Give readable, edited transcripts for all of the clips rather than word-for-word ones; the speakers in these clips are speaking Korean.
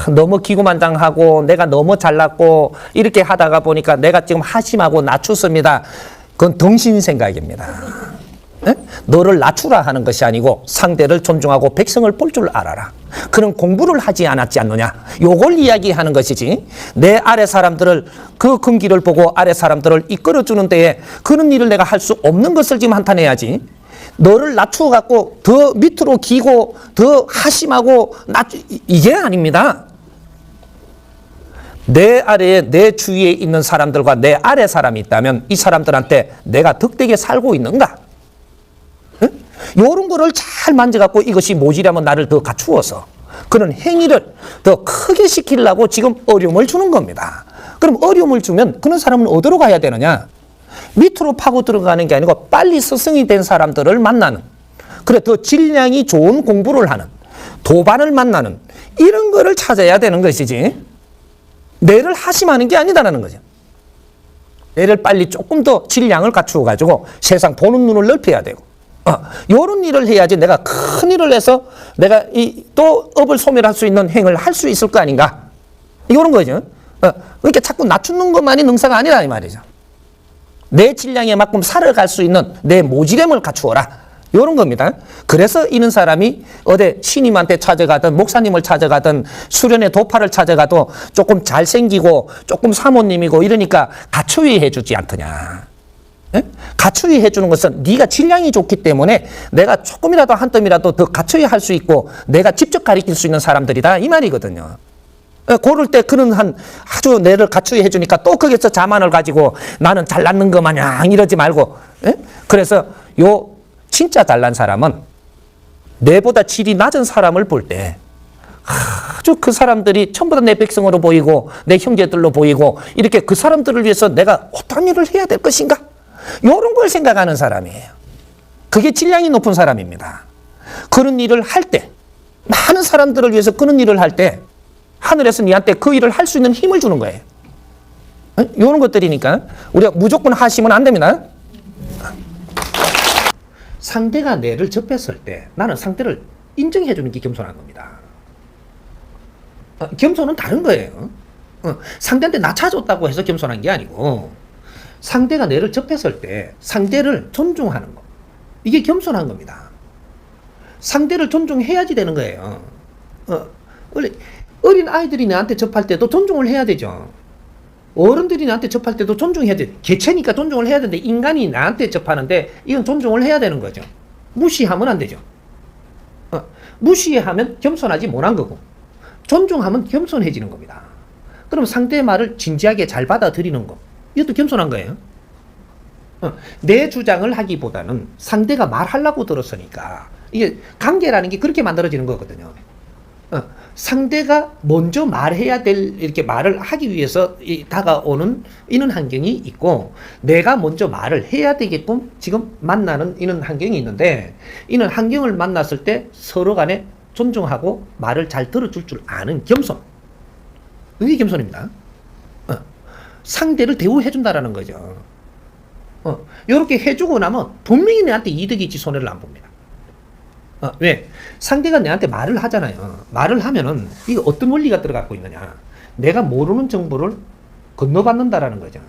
너무 기고만장하고 내가 너무 잘났고 이렇게 하다가 보니까 내가 지금 하심하고 낮췄습니다. 그건 덩신 생각입니다. 에? 너를 낮추라 하는 것이 아니고 상대를 존중하고 백성을 볼 줄 알아라. 그런 공부를 하지 않았지 않느냐. 요걸 이야기하는 것이지. 내 아래 사람들을 그 근기를 보고 아래 사람들을 이끌어주는 데에 그런 일을 내가 할 수 없는 것을 지금 한탄해야지. 너를 낮추어 갖고 더 밑으로 기고 더 하심하고 이게 아닙니다. 내 아래에 내 주위에 있는 사람들과 내 아래 사람이 있다면 이 사람들한테 내가 덕되게 살고 있는가? 이런 거를 잘 만져갖고 이것이 모지라면 나를 더 갖추어서 그런 행위를 더 크게 시키려고 지금 어려움을 주는 겁니다. 그럼 어려움을 주면 그런 사람은 어디로 가야 되느냐? 밑으로 파고 들어가는 게 아니고 빨리 스승이 된 사람들을 만나는, 그래 더 질량이 좋은 공부를 하는, 도반을 만나는 이런 거를 찾아야 되는 것이지 뇌를 하심하는 게 아니다라는 거죠. 뇌를 빨리 조금 더 질량을 갖추어 가지고 세상 보는 눈을 넓혀야 되고 이런 일을 해야지 내가 큰 일을 해서 내가 또 업을 소멸할 수 있는 행을 할 수 있을 거 아닌가? 이런 거죠. 그러니까 자꾸 낮추는 것만이 능사가 아니라 이 말이죠. 내 질량에 맞끔 살아갈 수 있는 내 모지됨을 갖추어라. 이런 겁니다. 그래서 이런 사람이 어디 신임한테 찾아가든 목사님을 찾아가든 수련의 도파를 찾아가도 조금 잘생기고 조금 사모님이고 이러니까 가추위 해주지 않더냐. 예? 가추위 해주는 것은 네가 질량이 좋기 때문에 내가 조금이라도 한 뜸이라도 더 가추위 할 수 있고 내가 직접 가르칠 수 있는 사람들이다 이 말이거든요. 고를 때 그런 아주 내를 가추위 해주니까 또 거기서 자만을 가지고 나는 잘났는 거 마냥 이러지 말고 예? 그래서 진짜 잘난 사람은 내보다 질이 낮은 사람을 볼 때 아주 그 사람들이 전부 다 내 백성으로 보이고 내 형제들로 보이고 이렇게 그 사람들을 위해서 내가 어떤 일을 해야 될 것인가? 이런 걸 생각하는 사람이에요. 그게 질량이 높은 사람입니다. 그런 일을 할 때, 많은 사람들을 위해서 그런 일을 할 때 하늘에서 니한테 그 일을 할 수 있는 힘을 주는 거예요. 이런 것들이니까 우리가 무조건 하시면 안 됩니다. 상대가 내를 접했을 때 나는 상대를 인정해 주는 게 겸손한 겁니다. 겸손은 다른 거예요. 상대한테 낮춰줬다고 해서 겸손한 게 아니고 상대가 내를 접했을 때 상대를 존중하는 거. 이게 겸손한 겁니다. 상대를 존중해야지 되는 거예요. 원래 어린 아이들이 나한테 접할 때도 존중을 해야 되죠. 어른들이 나한테 접할 때도 존중해야 돼. 개체니까 존중을 해야 되는데 인간이 나한테 접하는데 이건 존중을 해야 되는 거죠. 무시하면 안 되죠. 무시하면 겸손하지 못한 거고 존중하면 겸손해지는 겁니다. 그럼 상대의 말을 진지하게 잘 받아들이는 거. 이것도 겸손한 거예요. 내 주장을 하기보다는 상대가 말하려고 들었으니까 이게 관계라는 게 그렇게 만들어지는 거거든요. 상대가 먼저 말해야 될 이렇게 말을 하기 위해서 다가오는 이런 환경이 있고 내가 먼저 말을 해야 되게끔 지금 만나는 이런 환경이 있는데 이런 환경을 만났을 때 서로 간에 존중하고 말을 잘 들어줄 줄 아는 겸손. 이게 겸손입니다. 상대를 대우해준다라는 거죠. 이렇게 해주고 나면 분명히 내한테 이득이 있지 손해를 안 봅니다. 왜? 상대가 내한테 말을 하잖아요. 말을 하면은 이거 어떤 원리가 들어가고 있느냐. 내가 모르는 정보를 건너받는다라는 거죠.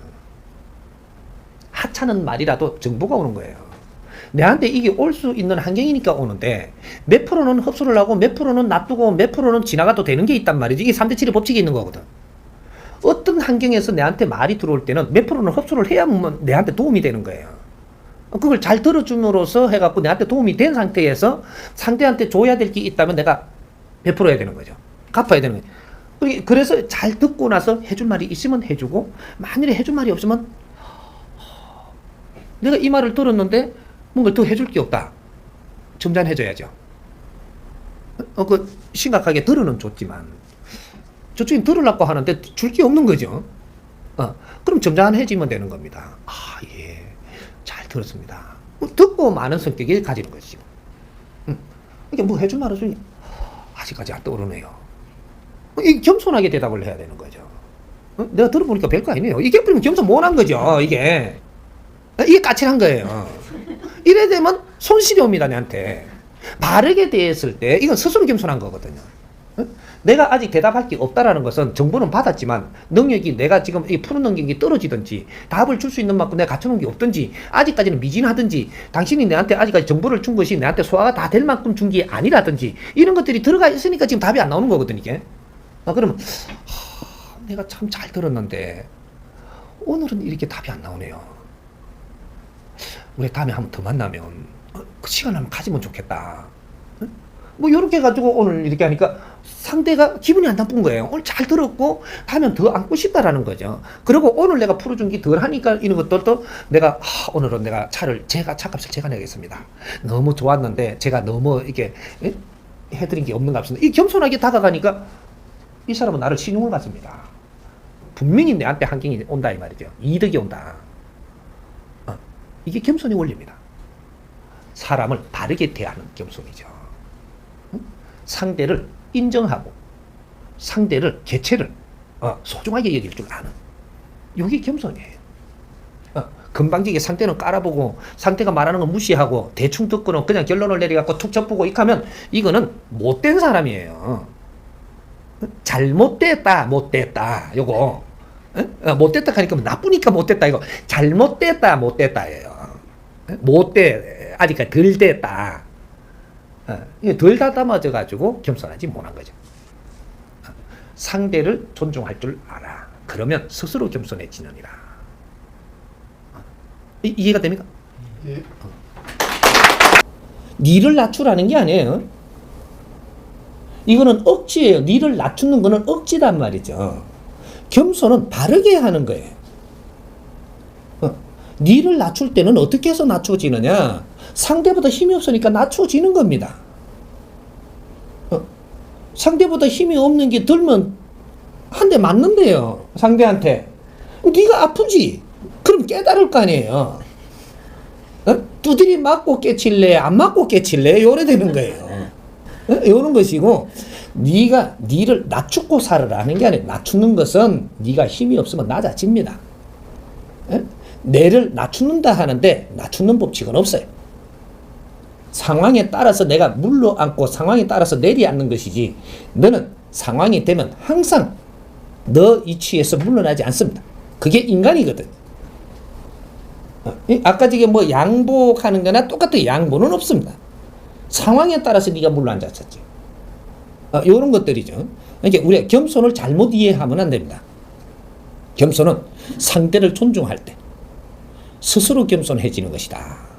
하찮은 말이라도 정보가 오는 거예요. 내한테 이게 올 수 있는 환경이니까 오는데 몇 프로는 흡수를 하고 몇 프로는 놔두고 몇 프로는 지나가도 되는 게 있단 말이지. 이게 3대7의 법칙이 있는 거거든. 어떤 환경에서 내한테 말이 들어올 때는 몇 프로는 흡수를 해야만 내한테 도움이 되는 거예요. 그걸 잘 들어줌으로써 해갖고 내한테 도움이 된 상태에서 상대한테 줘야 될 게 있다면 내가 베풀어야 되는 거죠. 갚아야 되는 거죠. 그래서 잘 듣고 나서 해줄 말이 있으면 해주고 만일에 해줄 말이 없으면 내가 이 말을 들었는데 뭔가 더 해줄 게 없다. 점잖해줘야죠. 심각하게 들어는 줬지만 저쪽이 들으려고 하는데 줄 게 없는 거죠. 그럼 점잖해지면 되는 겁니다. 예. 잘 들었습니다. 듣고 많은 성격이 가지는 거죠. 이게 뭐 해줄 말은 아직까지 안 떠오르네요. 이게 겸손하게 대답을 해야 되는 거죠. 내가 들어보니까 별거 아니네요. 이게 겸손 못한 거죠. 이게 까칠한 거예요. 이래 되면 손실이 옵니다. 내한테. 바르게 대했을 때 이건 스스로 겸손한 거거든요. 내가 아직 대답할 게 없다라는 것은 정보는 받았지만 능력이 내가 지금 이 푸는 능력이 떨어지든지 답을 줄 수 있는 만큼 내가 갖춰놓은 게 없든지 아직까지는 미진하든지 당신이 내한테 아직까지 정보를 준 것이 내한테 소화가 다 될 만큼 준 게 아니라든지 이런 것들이 들어가 있으니까 지금 답이 안 나오는 거거든 이게. 그러면 내가 참 잘 들었는데 오늘은 이렇게 답이 안 나오네요. 우리 다음에 한번 더 만나면 그 시간을 한번 가지면 좋겠다. 뭐 이렇게 해가지고 오늘 이렇게 하니까 상대가 기분이 안 나쁜 거예요. 오늘 잘 들었고 하면 더 안고 싶다라는 거죠. 그리고 오늘 내가 풀어준 게 덜 하니까 이런 것들도 내가 오늘은 내가 차값을 제가 내겠습니다. 너무 좋았는데 제가 너무 이렇게 해드린 게 없는 것 같습니다. 이 겸손하게 다가가니까 이 사람은 나를 신용을 받습니다. 분명히 내한테 환경이 온다 이 말이죠. 이득이 온다. 이게 겸손의 원리입니다. 사람을 바르게 대하는 겸손이죠. 상대를 인정하고 상대를 개체를 소중하게 여길 줄 아는 이게 겸손이에요. 금방지게 상대는 깔아보고 상대가 말하는 거 무시하고 대충 듣고는 그냥 결론을 내려갖고 툭 쳐보고 이하면 이거는 못된 사람이에요. 잘못됐다 못됐다 요거 못됐다 하니까 나쁘니까 못됐다 이거 잘못됐다 못됐다예요. 못돼 아직까지 덜 됐다. 덜 다듬어져 가지고 겸손하지 못한 거죠. 상대를 존중할 줄 알아. 그러면 스스로 겸손해지느니라. 이해가 됩니까? 예. 니를 낮추라는 게 아니에요. 이거는 억지예요. 니를 낮추는 거는 억지단 말이죠. 겸손은 바르게 하는 거예요. 니를 낮출 때는 어떻게 해서 낮춰지느냐? 상대보다 힘이 없으니까 낮춰지는 겁니다. 상대보다 힘이 없는 게 들면 한 대 맞는데요. 상대한테. 네가 아프지? 그럼 깨달을 거 아니에요. 두드리 맞고 깨칠래? 안 맞고 깨칠래? 요래 되는 거예요. 요런 것이고 네가 니를 낮추고 살으라는 게 아니에요. 낮추는 것은 네가 힘이 없으면 낮아집니다. 내를 낮추는다 하는데 낮추는 법칙은 없어요. 상황에 따라서 내가 물러앉고 상황에 따라서 내려앉는 것이지 너는 상황이 되면 항상 너 이치에서 물러나지 않습니다. 그게 인간이거든. 아까 저게 뭐 양보하는 거나 똑같은 양보는 없습니다. 상황에 따라서 네가 물러앉았었지. 이런 것들이죠. 그러니까 우리가 겸손을 잘못 이해하면 안 됩니다. 겸손은 상대를 존중할 때 스스로 겸손해지는 것이다.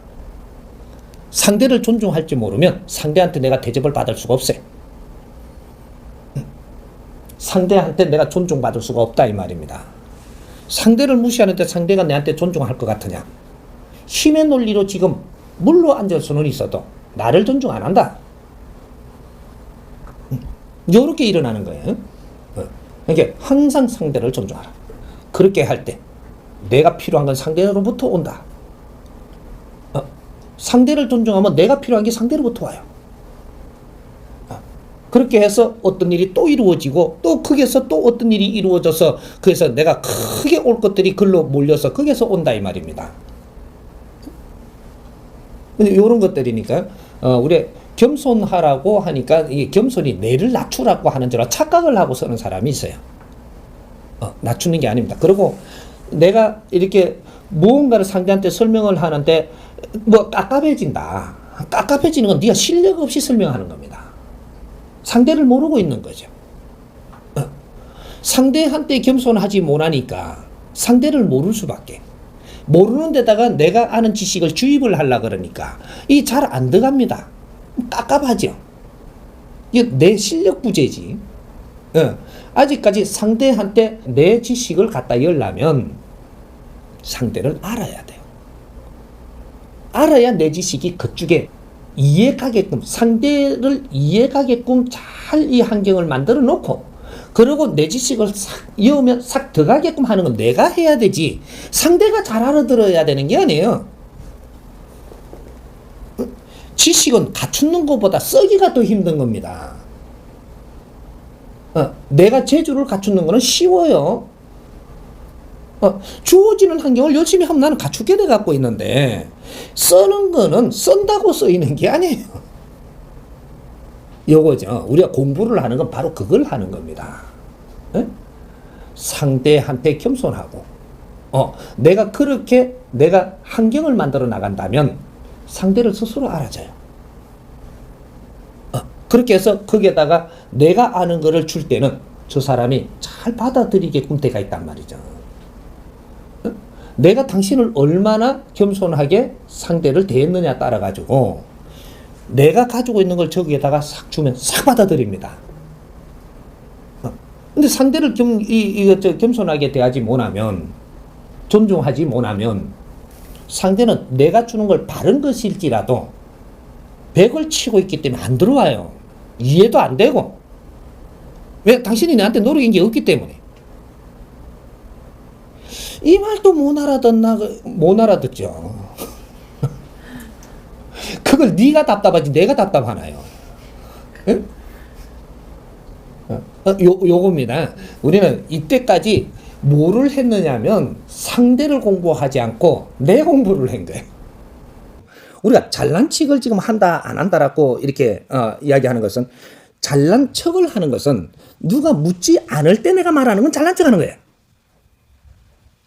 상대를 존중할 줄 모르면 상대한테 내가 대접을 받을 수가 없어요. 상대한테 내가 존중받을 수가 없다 이 말입니다. 상대를 무시하는데 상대가 내한테 존중할 것 같으냐? 힘의 논리로 지금 물러앉을 수는 있어도 나를 존중 안 한다. 이렇게 일어나는 거예요. 그러니까 항상 상대를 존중하라. 그렇게 할 때 내가 필요한 건 상대로부터 온다. 상대를 존중하면 내가 필요한 게 상대로부터 와요. 그렇게 해서 어떤 일이 또 이루어지고 또 거기에서 또 어떤 일이 이루어져서 그래서 내가 크게 올 것들이 글로 몰려서 거기에서 온다 이 말입니다. 근데 이런 것들이니까 우리 겸손하라고 하니까 이게 겸손이 내를 낮추라고 하는 줄 착각을 하고 쓰는 사람이 있어요. 낮추는 게 아닙니다. 그리고 내가 이렇게 무언가를 상대한테 설명을 하는데 뭐 깝깝해진다. 깝깝해지는 건 네가 실력 없이 설명하는 겁니다. 상대를 모르고 있는 거죠. 상대한테 겸손하지 못하니까 상대를 모를 수밖에. 모르는 데다가 내가 아는 지식을 주입을 하려고 그러니까 이 잘 안 들어갑니다. 깝깝하죠. 이게 내 실력 부재지. 아직까지 상대한테 내 지식을 갖다 열려면 상대를 알아야 돼요. 알아야 내 지식이 그쪽에 이해가게끔 상대를 이해가게끔 잘 이 환경을 만들어 놓고 그리고 내 지식을 싹 이으면 싹 들어가게끔 하는 건 내가 해야 되지 상대가 잘 알아들어야 되는 게 아니에요. 지식은 갖추는 것보다 쓰기가 더 힘든 겁니다. 내가 재주를 갖추는 거는 쉬워요. 주어지는 환경을 열심히 하면 나는 갖추게 돼 갖고 있는데 쓰는 거는 쓴다고 쓰이는 게 아니에요. 요거죠. 우리가 공부를 하는 건 바로 그걸 하는 겁니다. 에? 상대한테 겸손하고, 내가 그렇게 내가 환경을 만들어 나간다면 상대를 스스로 알아줘요. 그렇게 해서 거기에다가 내가 아는 거를 줄 때는 저 사람이 잘 받아들이게끔 돼가 있단 말이죠. 내가 당신을 얼마나 겸손하게 상대를 대했느냐에 따라 가지고 내가 가지고 있는 걸 저기에다가 싹 주면 싹 받아들입니다. 근데 상대를 겸손하게 대하지 못하면, 존중하지 못하면 상대는 내가 주는 걸 바른 것일지라도 백을 치고 있기 때문에 안 들어와요. 이해도 안 되고. 왜? 당신이 나한테 노력인 게 없기 때문에. 이 말도 못 알아듣죠. 그걸 네가 답답하지 내가 답답하나요? 응? 요겁니다. 우리는 이때까지 뭐를 했느냐면 상대를 공부하지 않고 내 공부를 한 거예요. 우리가 잘난 척을 지금 한다 안 한다라고 이렇게 이야기하는 것은, 잘난 척을 하는 것은 누가 묻지 않을 때 내가 말하는 건 잘난 척 하는 거예요.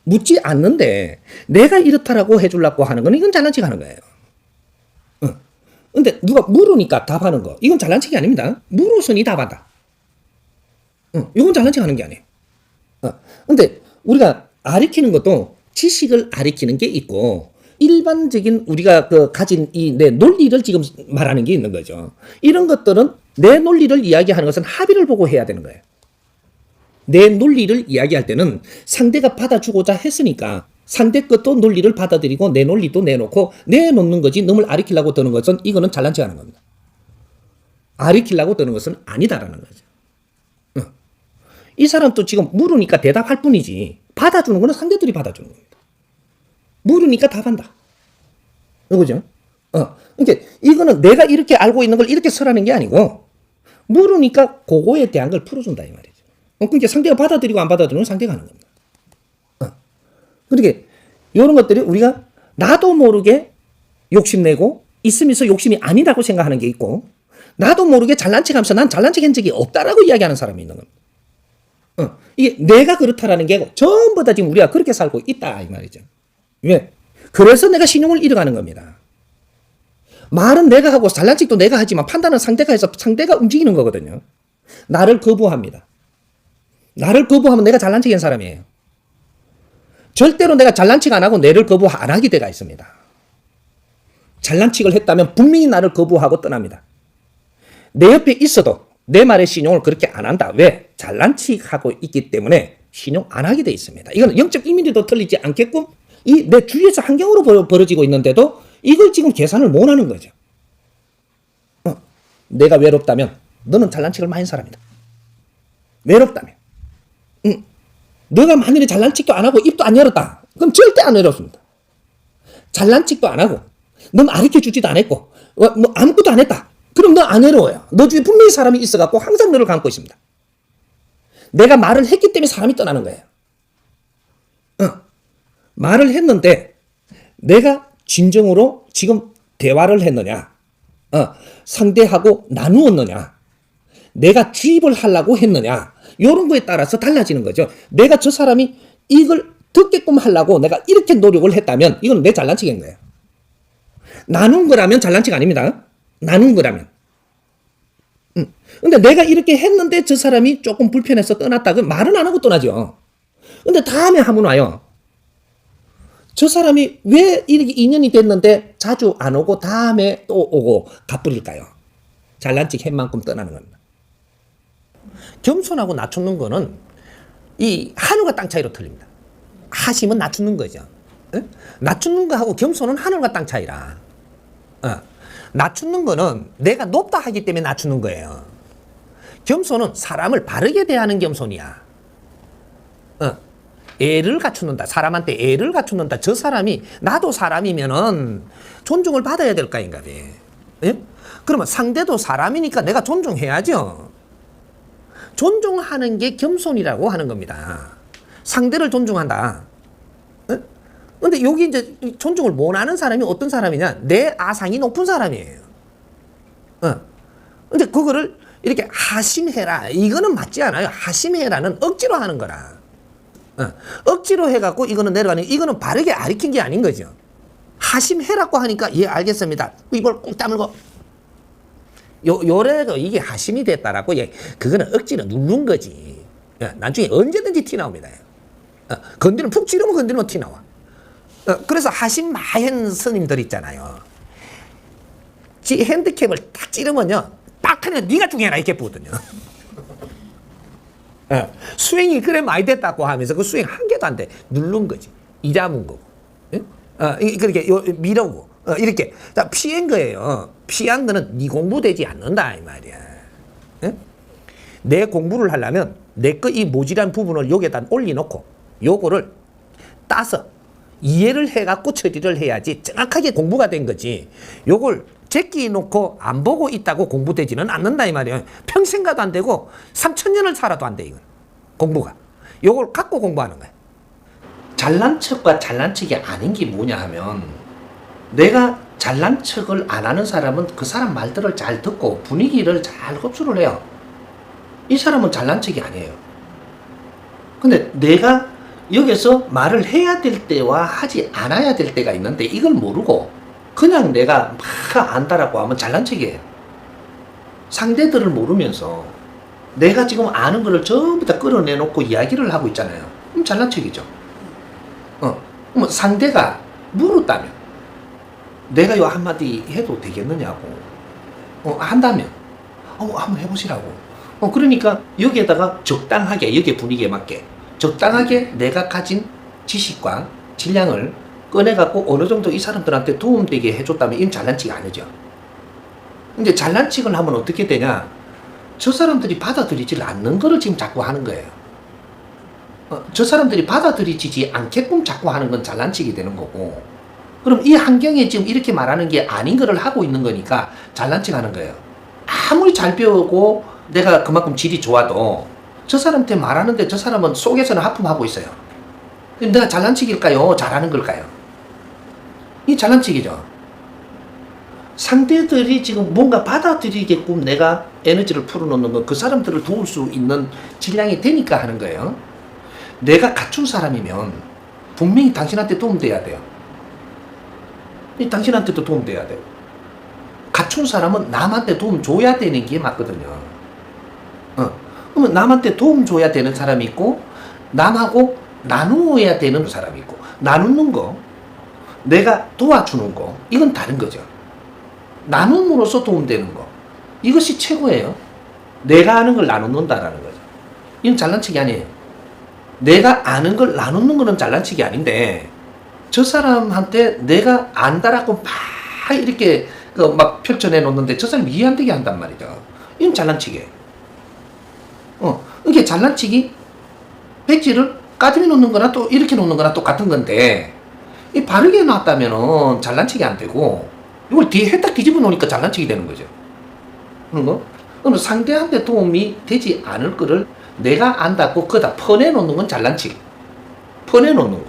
묻지 않는데 내가 이렇다라고 해주려고 하는 건 이건 잘난 척 하는 거예요. 근데 누가 물으니까 답하는 거, 이건 잘난 척이 아닙니다. 물어서니 답한다. 이건 잘난 척 하는 게 아니에요. 근데 우리가 가르치는 것도 지식을 가르치는 게 있고, 일반적인 우리가 가진 이 내 논리를 지금 말하는 게 있는 거죠. 이런 것들은 내 논리를 이야기하는 것은 합의를 보고 해야 되는 거예요. 내 논리를 이야기할 때는 상대가 받아주고자 했으니까 상대 것도 논리를 받아들이고 내 논리도 내놓고 내놓는 거지, 놈을 아리키려고 드는 것은 이거는 잘난 척 하는 겁니다. 아리키려고 드는 것은 아니다라는 거죠. 이 사람도 지금 물으니까 대답할 뿐이지 받아주는 거는 상대들이 받아주는 겁니다. 물으니까 답한다. 그죠? 그러니까 이거는 내가 이렇게 알고 있는 걸 이렇게 설하는 게 아니고, 물으니까 그거에 대한 걸 풀어준다 이 말이죠. 그러니까 상대가 받아들이고 안 받아들이는 건 상대가 하는 겁니다. 그러니까 이런 것들이 우리가 나도 모르게 욕심내고 있으면서 욕심이 아니라고 생각하는 게 있고, 나도 모르게 잘난 척하면서 난 잘난 척한 적이 없다라고 이야기하는 사람이 있는 겁니다. 이게 내가 그렇다라는 게 전부 다 지금 우리가 그렇게 살고 있다 이 말이죠. 왜? 그래서 내가 신용을 잃어가는 겁니다. 말은 내가 하고 잘난 척도 내가 하지만 판단은 상대가 해서 상대가 움직이는 거거든요. 나를 거부합니다. 나를 거부하면 내가 잘난 척한 사람이에요. 절대로 내가 잘난 척 안 하고 내를 거부 안 하게 돼가 있습니다. 잘난 척을 했다면 분명히 나를 거부하고 떠납니다. 내 옆에 있어도 내 말에 신용을 그렇게 안 한다. 왜? 잘난 척하고 있기 때문에 신용 안 하게 돼 있습니다. 이건 영적 1mm도 틀리지 않게끔 이 내 주위에서 환경으로 벌어지고 있는데도 이걸 지금 계산을 못 하는 거죠. 내가 외롭다면 너는 잘난 척을 많이 한 사람이다. 외롭다면. 너가 만일에 잘난 척도 안 하고 입도 안 열었다. 그럼 절대 안 외롭습니다. 잘난 척도 안 하고 넌 가르쳐주지도 안 했고 뭐 아무것도 안 했다. 그럼 너 안 외로워요. 너 주위에 분명히 사람이 있어갖고 항상 너를 감고 있습니다. 내가 말을 했기 때문에 사람이 떠나는 거예요. 말을 했는데 내가 진정으로 지금 대화를 했느냐, 상대하고 나누었느냐, 내가 주입을 하려고 했느냐, 이런 거에 따라서 달라지는 거죠. 내가 저 사람이 이걸 듣게끔 하려고 내가 이렇게 노력을 했다면 이건 내 잘난 척인 거예요. 나눈 거라면 잘난 척 아닙니다. 나눈 거라면. 근데 내가 이렇게 했는데 저 사람이 조금 불편해서 떠났다. 그럼 말은 안 하고 떠나죠. 근데 다음에 하면 와요. 저 사람이 왜 이렇게 인연이 됐는데 자주 안 오고 다음에 또 오고 갚으릴까요? 잘난 척 한 만큼 떠나는 겁니다. 겸손하고 낮추는 거는 이 하늘과 땅 차이로 틀립니다. 하심은 낮추는 거죠. 낮추는 거하고 겸손은 하늘과 땅 차이라. 낮추는 거는 내가 높다 하기 때문에 낮추는 거예요. 겸손은 사람을 바르게 대하는 겸손이야. 애를 갖추는다. 사람한테 애를 갖추는다. 저 사람이 나도 사람이면은 존중을 받아야 될 거 아닌가. 예? 그러면 상대도 사람이니까 내가 존중해야죠. 존중하는 게 겸손이라고 하는 겁니다. 상대를 존중한다. 근데 여기 이제 존중을 못 하는 사람이 어떤 사람이냐? 내 아상이 높은 사람이에요. 근데 그거를 이렇게 하심해라. 이거는 맞지 않아요. 하심해라는 억지로 하는 거라. 억지로 해갖고 이거는 내려가는, 이거는 바르게 가르친 게 아닌 거죠. 하심해라고 하니까 예 알겠습니다. 이걸 꾹 다물고 요래가 이게 하심이 됐다라고 예, 그거는 억지로 누른 거지. 나중에 언제든지 티 나옵니다. 건드리면 푹 찌르면 건드리면 티 나와. 그래서 하심 마현 스님들 있잖아요. 지 핸드캡을 딱 찌르면요, 딱 하면 네가 중요해라 이렇게 보거든요. 수행이 그래 많이 됐다고 하면서 그 수행 한 개도 안 돼. 누른 거지. 이자문 거고. 그렇게 밀어고 이렇게 피한 거예요. 피한 거는 네 공부되지 않는다 이 말이야. 내 공부를 하려면 내 거 이 모질한 부분을 여기에다 올려놓고 요거를 따서 이해를 해갖고 처리를 해야지 정확하게 공부가 된 거지. 요걸 제끼 놓고 안 보고 있다고 공부되지는 않는다 이 말이에요. 평생 가도 안 되고 3000년을 살아도 안 돼 이건 공부가. 요걸 갖고 공부하는 거야. 잘난 척과 잘난 척이 아닌 게 뭐냐 하면, 내가 잘난 척을 안 하는 사람은 그 사람 말들을 잘 듣고 분위기를 잘 흡수를 해요. 이 사람은 잘난 척이 아니에요. 근데 내가 여기서 말을 해야 될 때와 하지 않아야 될 때가 있는데 이걸 모르고 그냥 내가 막 안다라고 하면 잘난 척이에요. 상대들을 모르면서 내가 지금 아는 거를 전부 다 끌어내놓고 이야기를 하고 있잖아요. 그럼 잘난 척이죠. 그럼 상대가 물었다면 내가 요 한마디 해도 되겠느냐고 한다면 한번 해보시라고. 그러니까 여기에다가 적당하게, 여기 분위기에 맞게 적당하게 내가 가진 지식과 질량을 꺼내갖고 어느 정도 이 사람들한테 도움되게 해줬다면 이건 잘난 척이 아니죠. 근데 잘난 척을 하면 어떻게 되냐, 저 사람들이 받아들이지 않는 거를 지금 자꾸 하는 거예요. 저 사람들이 받아들이지 않게끔 자꾸 하는 건 잘난 척이 되는 거고, 그럼 이 환경에 지금 이렇게 말하는 게 아닌 거를 하고 있는 거니까 잘난 척 하는 거예요. 아무리 잘 배우고 내가 그만큼 질이 좋아도 저 사람한테 말하는데 저 사람은 속에서는 하품하고 있어요. 그럼 내가 잘난 척일까요? 잘하는 걸까요? 이 잘난 척이죠. 상대들이 지금 뭔가 받아들이게끔 내가 에너지를 풀어놓는 건 그 사람들을 도울 수 있는 질량이 되니까 하는 거예요. 내가 갖춘 사람이면 분명히 당신한테 도움돼야 돼요. 당신한테도 도움돼야 돼요. 갖춘 사람은 남한테 도움 줘야 되는 게 맞거든요. 그러면 남한테 도움 줘야 되는 사람이 있고 남하고 나누어야 되는 사람이 있고, 나누는 거, 내가 도와주는 거, 이건 다른 거죠. 나눔으로써 도움되는 거, 이것이 최고예요. 내가 아는 걸 나누는다라는 거죠. 이건 잘난 척이 아니에요. 내가 아는 걸 나누는 거는 잘난 척이 아닌데, 저 사람한테 내가 안다라고 막 이렇게 막 펼쳐내 놓는데 저 사람이 이해 안 되게 한단 말이죠. 이건 잘난 척이에요. 이게 잘난 척이 백지를 까지미 놓는 거나 또 이렇게 놓는 거나 똑같은 건데, 이 바르게 놨다면은 잘난 척이 안 되고, 이걸 뒤에 해딱 뒤집어 놓으니까 잘난 척이 되는 거죠. 그런 거? 그럼 상대한테 도움이 되지 않을 거를 내가 안다고 그다 퍼내 놓는 건 잘난 척. 퍼내 놓는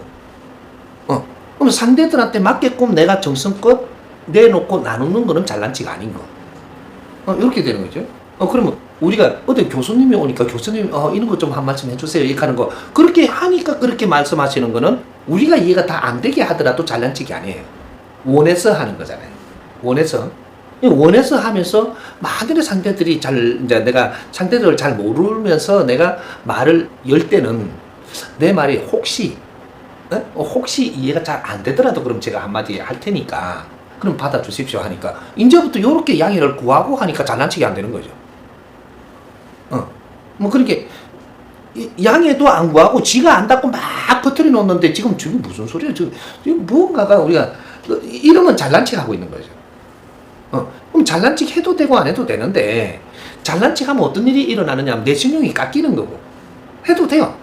거. 그럼 상대들한테 맞게끔 내가 정성껏 내놓고 나누는 거는 잘난 척 아닌 거. 이렇게 되는 거죠. 그러면 우리가 어디 교수님이 오니까 교수님 이런 거 좀 한 말씀 해주세요 이렇게 하는 거, 그렇게 하니까 그렇게 말씀하시는 거는 우리가 이해가 다 안 되게 하더라도 잘난 척이 아니에요. 원해서 하는 거잖아요. 원해서 하면서 많은 상대들이 이제 내가 상대들을 잘 모르면서 내가 말을 열 때는 내 말이 혹시 이해가 잘 안 되더라도 그럼 제가 한마디 할 테니까 그럼 받아주십시오 하니까 이제부터 이렇게 양해를 구하고 하니까 잘난 척이 안 되는 거죠. 뭐 그렇게 양해도 안 구하고 지가 안다고 막 퍼뜨려 놓는데 지금 저게 무슨 소리야? 지금 뭔가가 우리가 이러면 잘난 척 하고 있는 거죠. 그럼 잘난 척 해도 되고 안 해도 되는데, 잘난 척 하면 어떤 일이 일어나느냐 하면 내 신용이 깎이는 거고, 해도 돼요.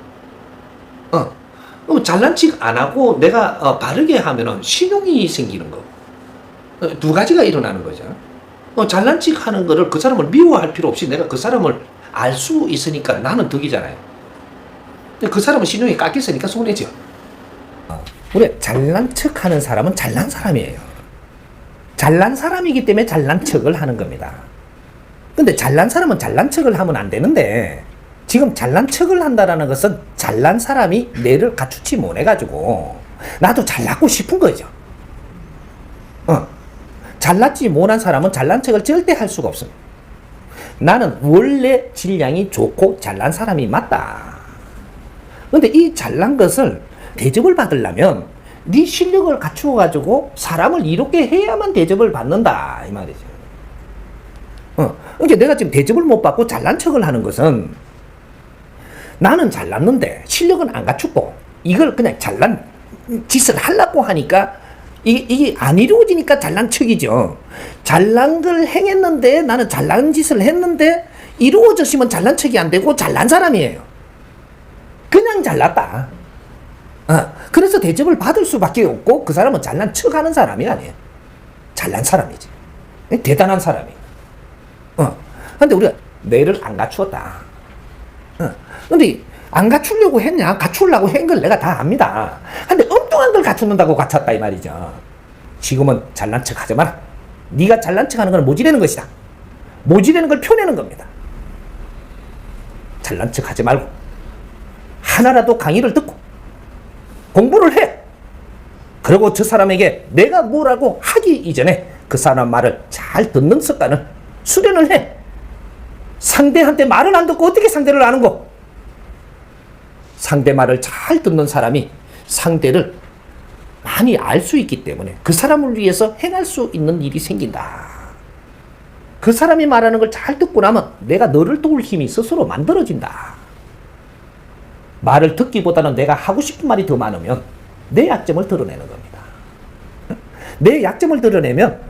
그럼 잘난 척 안 하고 내가 바르게 하면은 신용이 생기는 거. 두 가지가 일어나는 거죠. 잘난 척 하는 거를 그 사람을 미워할 필요 없이 내가 그 사람을 알 수 있으니까 나는 덕이잖아요. 근데 그 사람은 신용이 깎였으니까 손해죠. 우리 잘난 척 하는 사람은 잘난 사람이에요. 잘난 사람이기 때문에 잘난 척을 하는 겁니다. 근데 잘난 사람은 잘난 척을 하면 안 되는데 지금 잘난 척을 한다라는 것은 잘난 사람이 뇌를 갖추지 못해가지고 나도 잘났고 싶은 거죠. 잘났지 못한 사람은 잘난 척을 절대 할 수가 없습니다. 나는 원래 질량이 좋고 잘난 사람이 맞다. 근데 이 잘난 것을 대접을 받으려면 네 실력을 갖추어가지고 사람을 이롭게 해야만 대접을 받는다 이 말이죠. 그러니까 내가 지금 대접을 못 받고 잘난 척을 하는 것은 나는 잘났는데 실력은 안 갖추고 이걸 그냥 잘난 짓을 하려고 하니까 이게 안 이루어지니까 잘난 척이죠. 잘난 걸 행했는데 나는 잘난 짓을 했는데 이루어졌으면 잘난 척이 안 되고 잘난 사람이에요. 그냥 잘났다. 그래서 대접을 받을 수밖에 없고 그 사람은 잘난 척하는 사람이 아니에요. 잘난 사람이지. 대단한 사람이. 근데 우리가 뇌를 안 갖추었다. 근데 안 갖추려고 했냐? 갖추려고 한 걸 내가 다 압니다. 근데 엉뚱한 걸 갖추는다고 갖췄다 이 말이죠. 지금은 잘난 척 하지 마라. 네가 잘난 척 하는 건 모지르는 것이다. 모지르는 걸 펴내는 겁니다. 잘난 척 하지 말고 하나라도 강의를 듣고 공부를 해. 그리고 저 사람에게 내가 뭐라고 하기 이전에 그 사람 말을 잘 듣는 습관을 수련을 해. 상대한테 말을 안 듣고 어떻게 상대를 아는 거? 상대 말을 잘 듣는 사람이 상대를 많이 알 수 있기 때문에 그 사람을 위해서 행할 수 있는 일이 생긴다. 그 사람이 말하는 걸 잘 듣고 나면 내가 너를 도울 힘이 스스로 만들어진다. 말을 듣기보다는 내가 하고 싶은 말이 더 많으면 내 약점을 드러내는 겁니다. 내 약점을 드러내면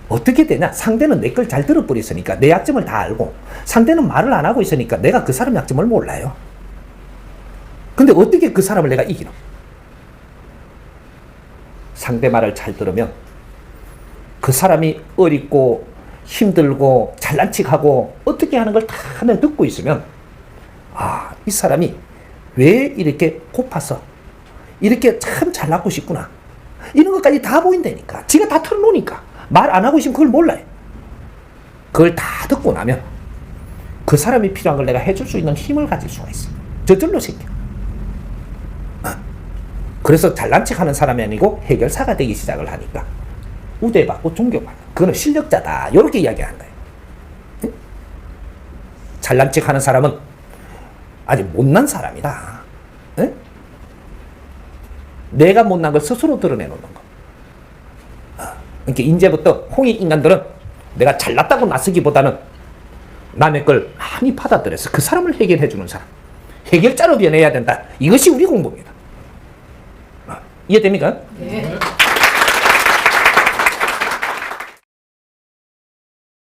어떻게 되냐? 상대는 내 걸 잘 들어버렸으니까 내 약점을 다 알고 상대는 말을 안 하고 있으니까 내가 그 사람 약점을 몰라요. 근데 어떻게 그 사람을 내가 이기노? 상대 말을 잘 들으면 그 사람이 어렵고 힘들고 잘난 척하고 어떻게 하는 걸 다 내가 듣고 있으면 이 사람이 왜 이렇게 고파서 이렇게 참 잘났고 싶구나 이런 것까지 다 보인다니까. 지가 다 털어놓으니까 말 안 하고 있으면 그걸 몰라요. 그걸 다 듣고 나면 그 사람이 필요한 걸 내가 해줄 수 있는 힘을 가질 수가 있어. 저절로 생겨. 그래서 잘난 척하는 사람이 아니고 해결사가 되기 시작을 하니까 우대받고 존경받고 그거는 실력자다 이렇게 이야기하는 거예요. 잘난 척하는 사람은 아주 못난 사람이다. 내가 못난 걸 스스로 드러내놓는 거. 그러니까 이제부터 홍익 인간들은 내가 잘났다고 나서기보다는 남의 걸 많이 받아들여서 그 사람을 해결해주는 사람, 해결자로 변해야 된다. 이것이 우리 공부입니다. 이해됩니까? 네.